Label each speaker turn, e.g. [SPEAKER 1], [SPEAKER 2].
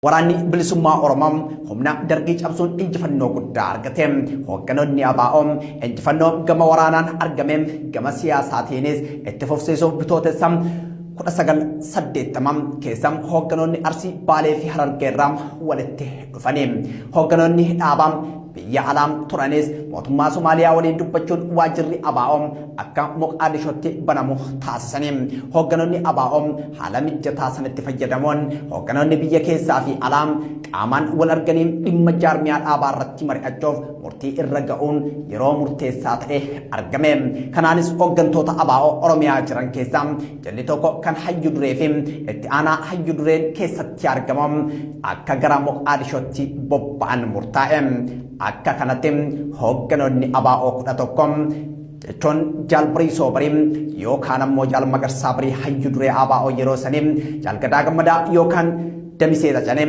[SPEAKER 1] Waraanni bilisummaa Oromoo humna dargii cabsuun injifannoo guddaa argate. Hoogganoonni ABO injifannoo gama waraanaan argame gama siyaasaatiinis itti fufsiisuuf bitootessa 1980 keessa hoogganoonni Arsii, Baalee fi Harargeerraa walitti dhufanii hoogganoonni dhaabaa biyya alaa turanis mootummaa Somaaliyaa waliin dubbachuun waajjirri ABO akka Moqaadishootti banamu taasisanii hoogganoonni ABO haala mijataa sanatti fayyadamuun hoogganoonni biyya keessaa fi alaa qaamaan wal arganii dhimma jaarmiyaa dhaabaa irratti mari'achuuf murtii irra ga'uun yeroo murteessaa ta'e argame. Kanaanis hooggantoota ABO Oromiyaa jiran keessaa jalli tokko kan Hayyu Duree fi itti aanaa Hayyu Dureen keessatti argamu akka gara Moqaadishootti bobba'an murtaa'e. Akka kanatti hoogganoonni ABO 11 jechuun Jaal Barii Soobarii yookaan ammoo Jaal Magarsaa Barii Hayyu Duree ABO yeroo sanii Jaal Gadaa Gammadaa yookaan Damisee Xacanee